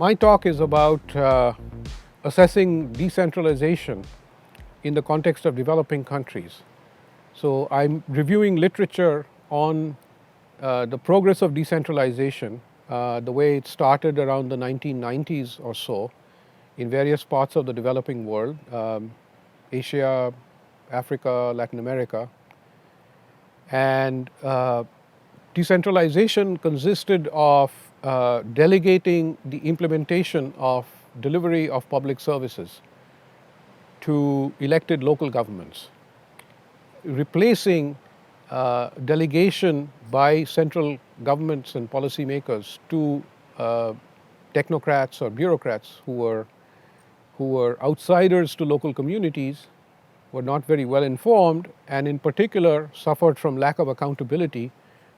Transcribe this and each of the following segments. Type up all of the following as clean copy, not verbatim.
My talk is about assessing decentralization in the context of developing countries. So I'm reviewing literature on the progress of decentralization, the way it started around the 1990s or so in various parts of the developing world, Asia, Africa, Latin America. And decentralization consisted of delegating the implementation of delivery of public services to elected local governments, replacing delegation by central governments and policymakers to technocrats or bureaucrats who were outsiders to local communities, were not very well informed, and in particular suffered from lack of accountability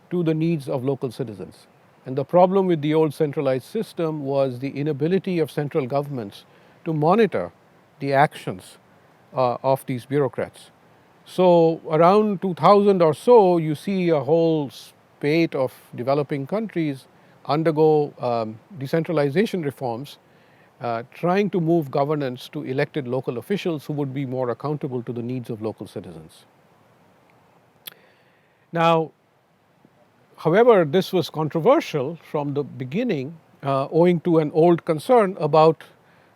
to the needs of local citizens. And the problem with the old centralized system was the inability of central governments to monitor the actions of these bureaucrats. So around 2000 or so, you see a whole spate of developing countries undergo decentralization reforms, trying to move governance to elected local officials who would be more accountable to the needs of local citizens. Now, however, this was controversial from the beginning, owing to an old concern about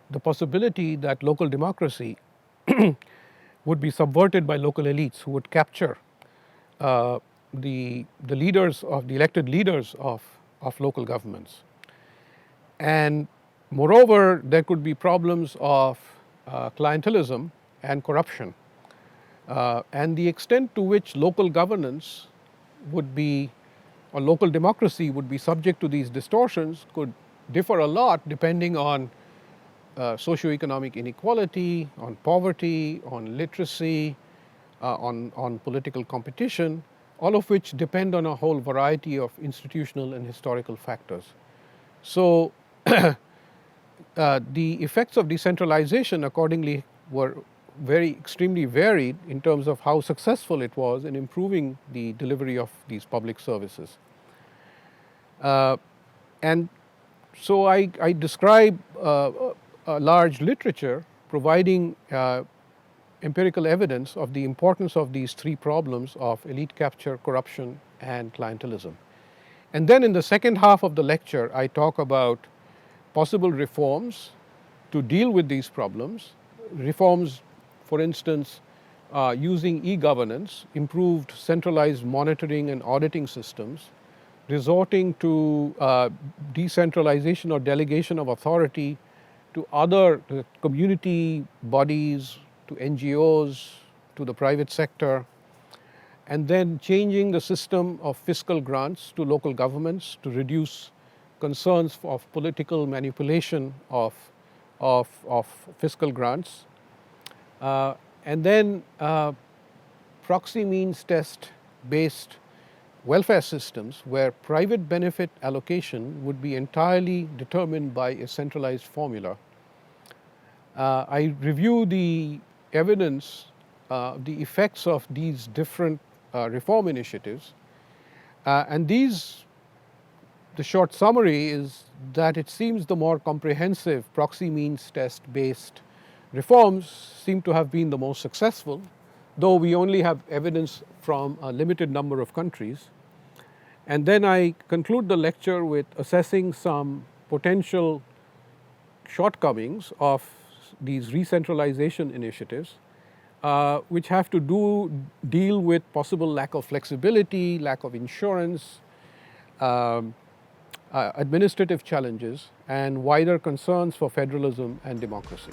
the possibility that local democracy would be subverted by local elites who would capture the leaders of the elected leaders of local governments. And moreover, there could be problems of clientelism and corruption, and the extent to which local governance would be, or local democracy would be subject to these distortions could differ a lot depending on socioeconomic inequality, on poverty, on literacy, on political competition, all of which depend on a whole variety of institutional and historical factors. So the effects of decentralization accordingly were extremely varied in terms of how successful it was in improving the delivery of these public services. And so I describe a large literature providing empirical evidence of the importance of these three problems of elite capture, corruption, and clientelism. And then in the second half of the lecture, I talk about possible reforms to deal with these problems. Reforms, for instance, using e-governance, improved centralized monitoring and auditing systems, resorting to decentralization or delegation of authority to other community bodies, to NGOs, to the private sector, and then changing the system of fiscal grants to local governments to reduce concerns of political manipulation of fiscal grants, and then proxy means test based welfare systems where private benefit allocation would be entirely determined by a centralized formula. I review the evidence, the effects of these different reform initiatives, and the short summary is that it seems the more comprehensive proxy means test based reforms seem to have been the most successful, though we only have evidence from a limited number of countries. And then I conclude the lecture with assessing some potential shortcomings of these re-centralization initiatives, which have to deal with possible lack of flexibility, lack of insurance, administrative challenges, and wider concerns for federalism and democracy.